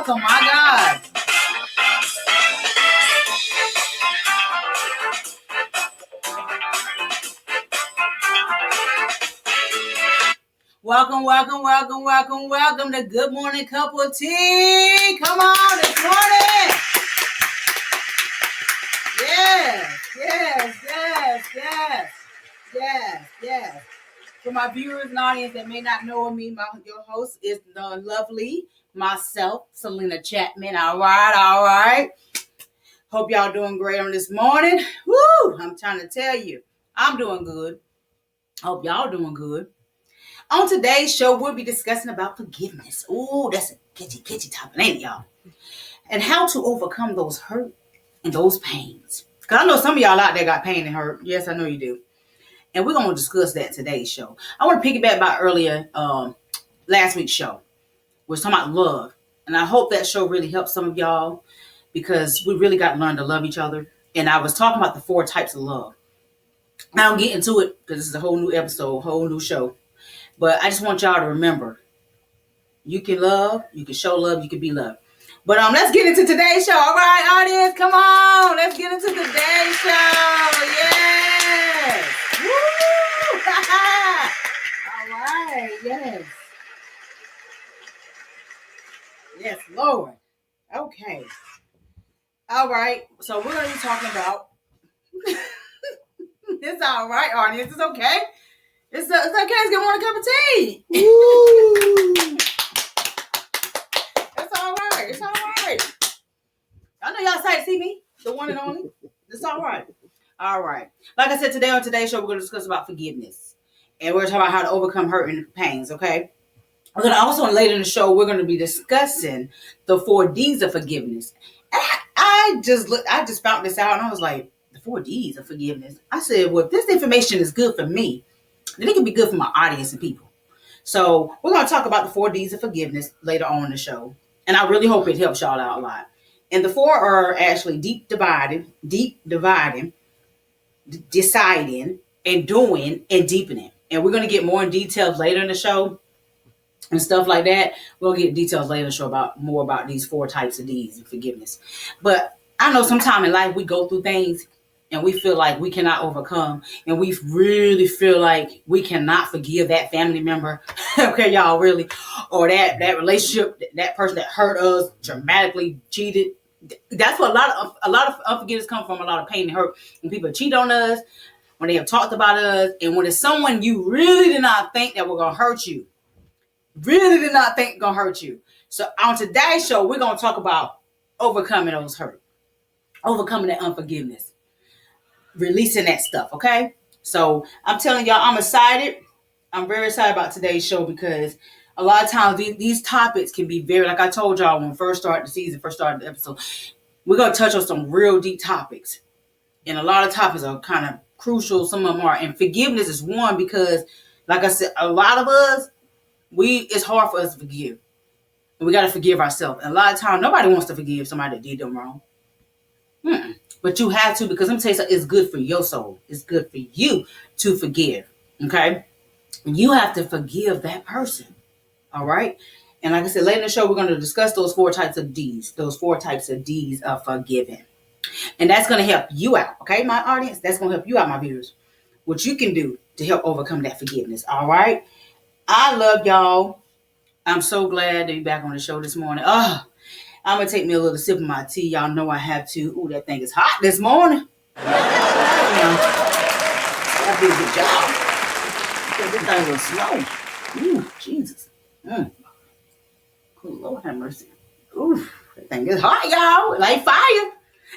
welcome, my God. Welcome to Good Morning Cup of Tea. Come on, it's morning. Yes. For my viewers and audience that may not know me, your host is the lovely myself, Selena Chapman. All right. Hope y'all doing great on this morning. Woo! I'm trying to tell you, I'm doing good. Hope y'all doing good. On today's show, we'll be discussing about forgiveness. Ooh, that's a catchy topic, ain't it, y'all? And how to overcome those hurt and those pains. Because I know some of y'all out there got pain and hurt. Yes, I know you do. And we're going to discuss that today's show. I want to piggyback by earlier, last week's show. We're talking about love. And I hope that show really helps some of y'all because we really got to learn to love each other. And I was talking about the 4 types of love. I don't get into it because this is a whole new episode, whole new show. But I just want y'all to remember, you can love, you can show love, you can be loved. But let's get into today's show. All right, audience, come on. Let's get into today's show. Yes. Woo! All right, yes. Yes, Lord. Okay. All right. So we're going to be talking about it's all right, audience. It's okay. It's okay. It's Good Morning Cup of Tea. It's all right. It's all right. I know y'all excited to see me, the one and only. It's all right. All right. Like I said, today on today's show, we're going to discuss about forgiveness. And we're talking about how to overcome hurt and pains, okay? We're going to also, later in the show, we're going to be discussing the 4 Ds of forgiveness. And I just found this out, and I was like, the 4 Ds of forgiveness. I said, well, if this information is good for me, then it can be good for my audience and people. So we're going to talk about the 4 Ds of forgiveness later on in the show. And I really hope it helps y'all out a lot. And the 4 are actually deciding, and doing, and deepening. And we're going to get more in details later in the show and stuff like that. We'll get details later in the show more about these 4 types of Ds and forgiveness. But I know sometime in life we go through things and we feel like we cannot overcome, and we really feel like we cannot forgive that family member. Okay, y'all, really, or that relationship, that person that hurt us, dramatically cheated. That's what a lot of unforgiveness come from. A lot of pain and hurt when people cheat on us, when they have talked about us, and when it's someone you really did not think that were gonna hurt you. Really did not think gonna hurt you. So on today's show, we're gonna talk about overcoming those hurt, overcoming that unforgiveness, releasing that stuff. Okay. So I'm telling y'all, I'm excited. I'm very excited about today's show because a lot of times these topics can be very, like I told y'all when we first started the season, first started the episode, we're gonna touch on some real deep topics, and a lot of topics are kind of crucial. Some of them are, and forgiveness is one because, like I said, a lot of us, it's hard for us to forgive. And we got to forgive ourselves. And a lot of times, nobody wants to forgive somebody that did them wrong. But you have to, because I'm telling you something, it's good for your soul. It's good for you to forgive. Okay? You have to forgive that person. All right? And like I said, later in the show, we're going to discuss those 4 types of Ds. Those 4 types of Ds of forgiving. And that's going to help you out. Okay, my audience? That's going to help you out, my viewers. What you can do to help overcome that forgiveness. All right? I love y'all. I'm so glad to be back on the show this morning. I'm going to take me a little sip of my tea. Y'all know I have to. Ooh, that thing is hot this morning. That did a good job. This thing was slow. Ooh, Jesus. Good Lord have mercy. Ooh, that thing is hot, y'all. Like fire.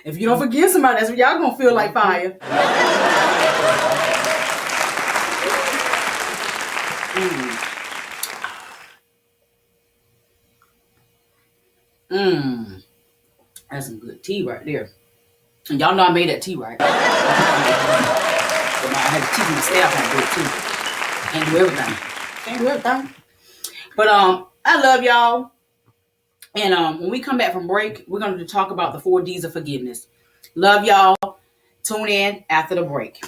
If you don't forgive somebody, that's what y'all going to feel like fire. That's some good tea right there. And y'all know I made that tea right. I had to teach my staff how to do it too. Can't do everything. But I love y'all. And when we come back from break, we're going to talk about the 4 Ds of forgiveness. Love y'all. Tune in after the break.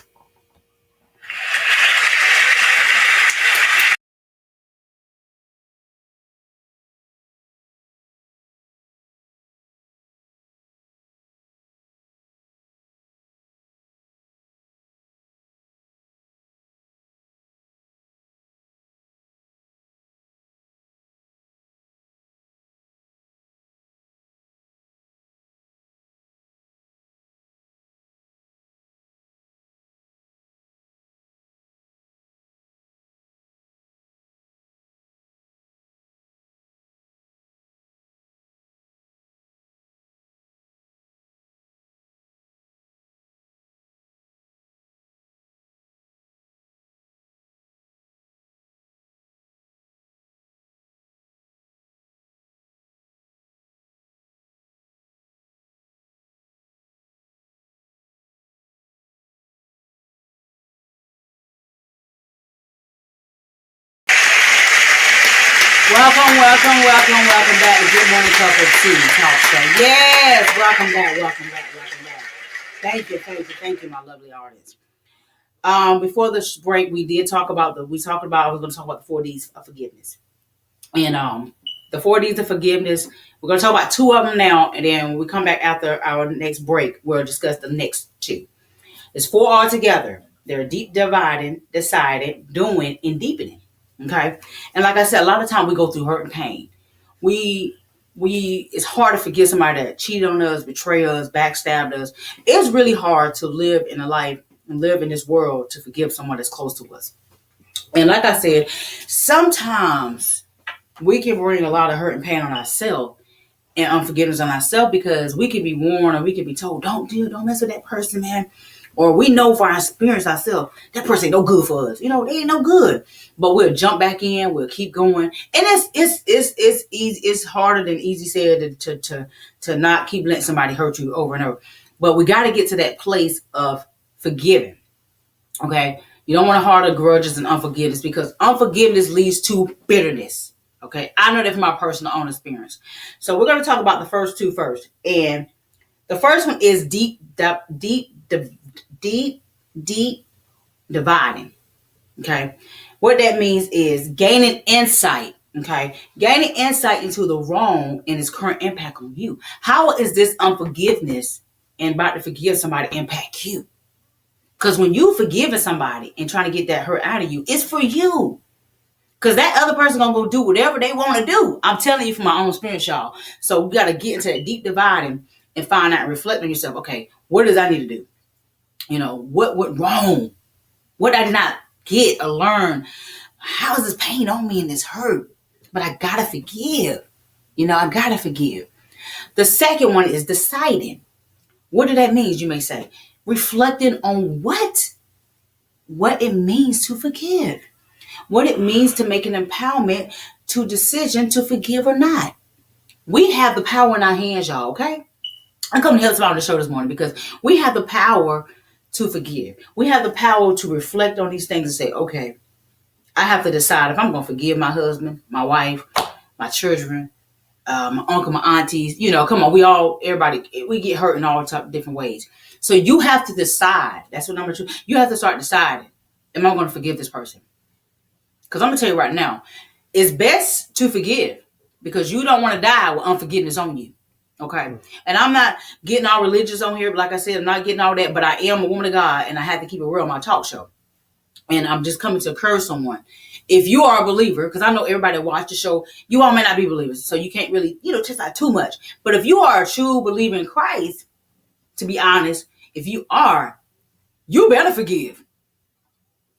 welcome back to Good Morning Cup of Tea Talk Show. Yes, welcome back. Thank you, my lovely audience. Before this break, we talked about I was going to talk about the 4Ds of forgiveness. And the 4Ds of forgiveness, we're going to talk about two of them now, and then when we come back after our next break, we'll discuss the next two. It's four altogether. They're deep dividing, decided, doing, and deepening. Okay. And like I said, a lot of time we go through hurt and pain. We it's hard to forgive somebody that cheated on us, betrayed us, backstabbed us. It's really hard to live in a life and live in this world to forgive someone that's close to us. And like I said, sometimes we can bring a lot of hurt and pain on ourselves and unforgiveness on ourselves because we could be warned or we could be told, don't mess with that person, man. Or we know for our experience ourselves, that person ain't no good for us. They ain't no good. But we'll jump back in, we'll keep going. And it's easy, it's harder than easy said to not keep letting somebody hurt you over and over. But we got to get to that place of forgiving. Okay? You don't want to harbor grudges and unforgiveness because unforgiveness leads to bitterness. Okay? I know that from my personal own experience. So we're going to talk about the first two first. And the first one is deep dividing. Okay. What that means is gaining insight. Okay. Gaining insight into the wrong and its current impact on you. How is this unforgiveness and about to forgive somebody impact you? Because when you forgiving somebody and trying to get that hurt out of you, it's for you. Because that other person gonna go do whatever they want to do. I'm telling you from my own experience, y'all. So we got to get into that deep dividing and find out and reflect on yourself. Okay, what does I need to do? What went wrong? What I did not get or learn? How is this pain on me and this hurt? But I gotta forgive. I gotta forgive. The second one is deciding. What do that mean, you may say? Reflecting on what it means to forgive. What it means to make an empowerment to decision to forgive or not. We have the power in our hands, y'all, okay? I come to help somebody on the show this morning because we have the power to forgive. We have the power to reflect on these things and say, okay, I have to decide if I'm going to forgive my husband, my wife, my children, my uncle, my aunties. Come on, everybody, we get hurt in all type of different ways. So you have to decide. That's what number two. You have to start deciding, am I going to forgive this person? Because I'm going to tell you right now, it's best to forgive because you don't want to die with unforgiveness on you. Okay. And I'm not getting all religious on here. But like I said, I'm not getting all that. But I am a woman of God and I have to keep it real on my talk show. And I'm just coming to encourage someone. If you are a believer, because I know everybody that watch the show, you all may not be believers. So you can't really, test out too much. But if you are a true believer in Christ, to be honest, if you are, you better forgive.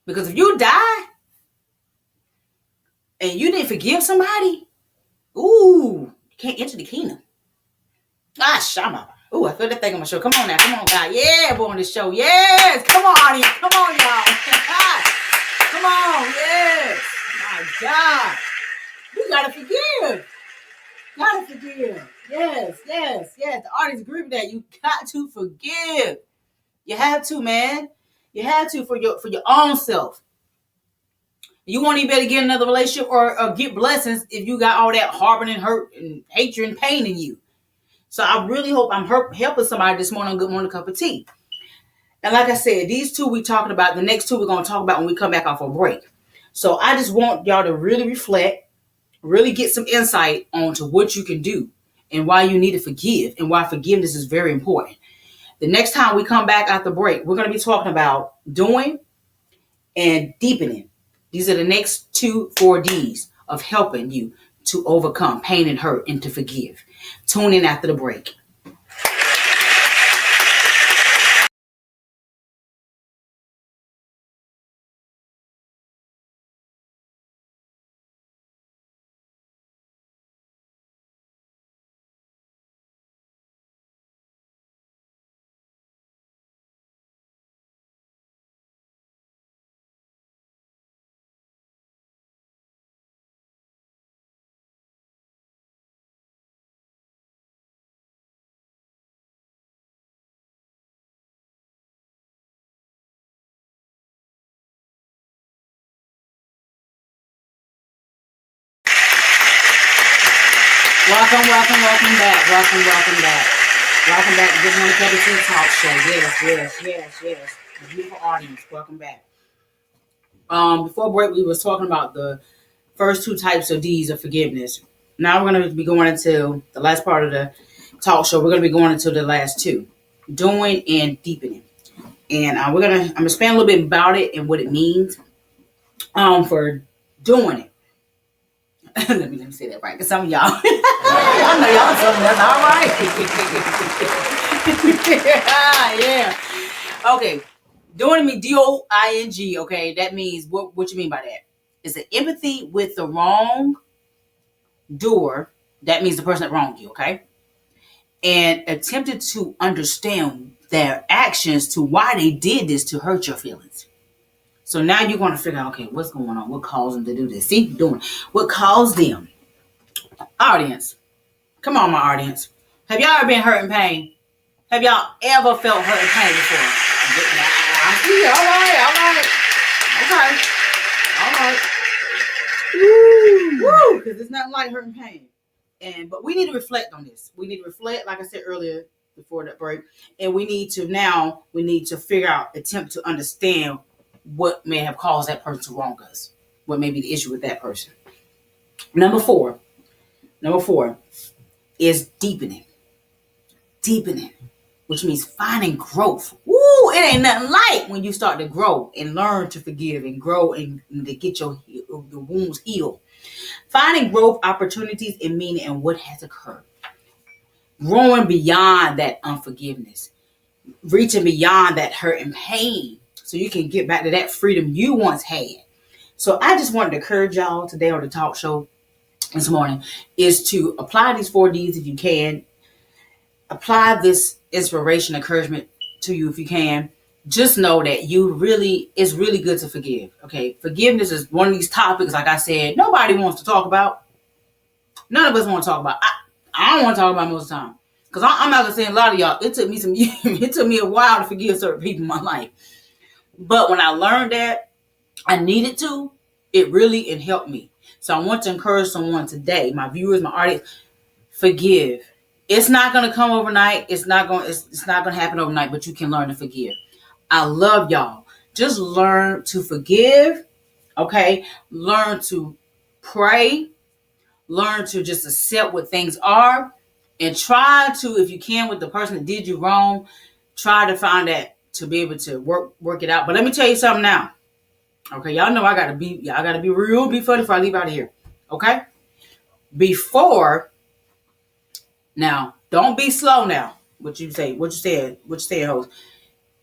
Because if you die and you didn't forgive somebody, you can't enter the kingdom. Ah, Shama. I feel that thing on my show. Come on now. Come on, God. Yeah, boy, on this show. Yes. Come on, audience. Come on, y'all. Come on. Yes. My God. You got to forgive. Got to forgive. Yes. The audience agree with that. You got to forgive. You have to, man. You have to for your own self. You won't even be able to get another relationship or get blessings if you got all that harboring and hurt and hatred and pain in you. So I really hope I'm helping somebody this morning on Good Morning Cup of Tea. And like I said, these two we're talking about, the next two we're going to talk about when we come back off a break. So I just want y'all to really reflect, really get some insight onto what you can do and why you need to forgive and why forgiveness is very important. The next time we come back after break, we're going to be talking about doing and deepening. These are the next 4Ds of helping you to overcome pain and hurt and to forgive. Tune in after the break. Welcome back. Welcome back. Welcome back to Good Morning Cup of Tea Talk Show. Yes. Beautiful audience. Welcome back. Before break, we was talking about the first two types of D's of forgiveness. Now we're going to be going into the last part of the talk show. We're going to be going into the last two, doing and deepening. And I'm gonna expand a little bit about it and what it means. For doing it. let me say that right, because some of y'all, I know y'all some that's all right. Yeah. Okay. Doing me DOING. Okay, that means what you mean by that? Is the empathy with the wrong doer. That means the person that wronged you. Okay, and attempted to understand their actions to why they did this to hurt your feelings. So now you're going to figure out, okay, what's going on? What caused them to do this? See, doing what caused them. Audience, come on, my audience. Have y'all ever been hurt in pain? Have y'all ever felt hurt in pain before? I see. All right. Woo. Because it's not like hurt in pain. But we need to reflect on this. We need to reflect, like I said earlier before that break, and we need to figure out, attempt to understand what may have caused that person to wrong us. What may be the issue with that person. Number four is deepening. Deepening, which means finding growth. Woo! It ain't nothing like when you start to grow and learn to forgive and grow and to get your wounds healed. Finding growth, opportunities, and meaning in what has occurred. Growing beyond that unforgiveness. Reaching beyond that hurt and pain so you can get back to that freedom you once had. So I just wanted to encourage y'all today on the talk show this morning is to apply these 4 Ds if you can. Apply this inspiration, encouragement to you if you can. Just know that it's really good to forgive. Okay, forgiveness is one of these topics, like I said, nobody wants to talk about. None of us want to talk about. I don't want to talk about most of the time. Because I'm not gonna say a lot of y'all, it took me a while to forgive certain people in my life. But when I learned that I needed to, it helped me. So I want to encourage someone today, my viewers, my audience, forgive. It's not gonna come overnight. It's not gonna happen overnight, but you can learn to forgive. I love y'all. Just learn to forgive. Okay? Learn to pray. Learn to just accept what things are. And try to, if you can, with the person that did you wrong, try to find that to be able to work it out. But let me tell you something now. Okay, y'all know I gotta be real, be funny before I leave out of here. Okay? Now, don't be slow now. What you said, host.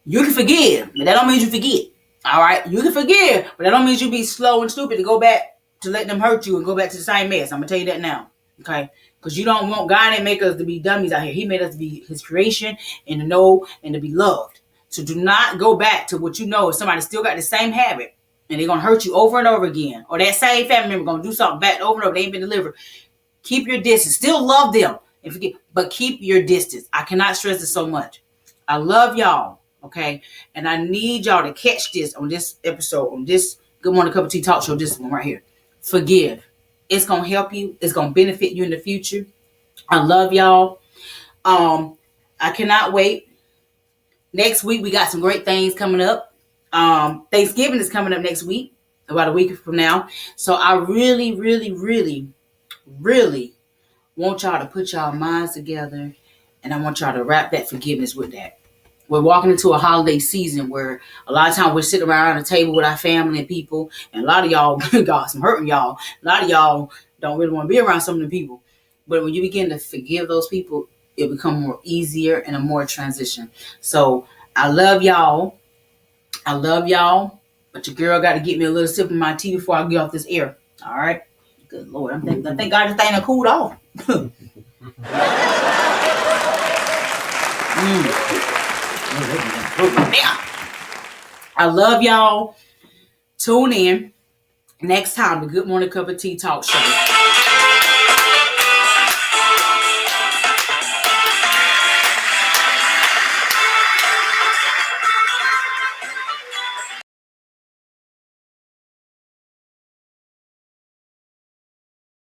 You can forgive, but that don't mean you forget. All right? You can forgive, but that don't mean you be slow and stupid to go back to let them hurt you and go back to the same mess. I'm gonna tell you that now. Okay? Because you don't want, God didn't make us to be dummies out here. He made us to be his creation and to know and to be loved. So do not go back to what you know if somebody still got the same habit and they're going to hurt you over and over again. Or that same family member going to do something back over and over. They ain't been delivered. Keep your distance. Still love them. But keep your distance. I cannot stress this so much. I love y'all. Okay? And I need y'all to catch this on this episode, on this Good Morning Cup of Tea Talk Show, this one right here. Forgive. It's going to help you. It's going to benefit you in the future. I love y'all. I cannot wait. Next week, we got some great things coming up. Thanksgiving is coming up next week, about a week from now. So I really, really, really, really want y'all to put y'all minds together. And I want y'all to wrap that forgiveness with that. We're walking into a holiday season where a lot of times we're sitting around a table with our family and people. And a lot of y'all got some hurting y'all. A lot of y'all don't really want to be around some of the people. But when you begin to forgive those people, it becomes more easier and a more transition. So I love y'all. But your girl got to get me a little sip of my tea before I get off this air. All right. Good Lord. I think God this thing done cooled off. I love y'all. Tune in next time, the Good Morning Cup of Tea Talk Show.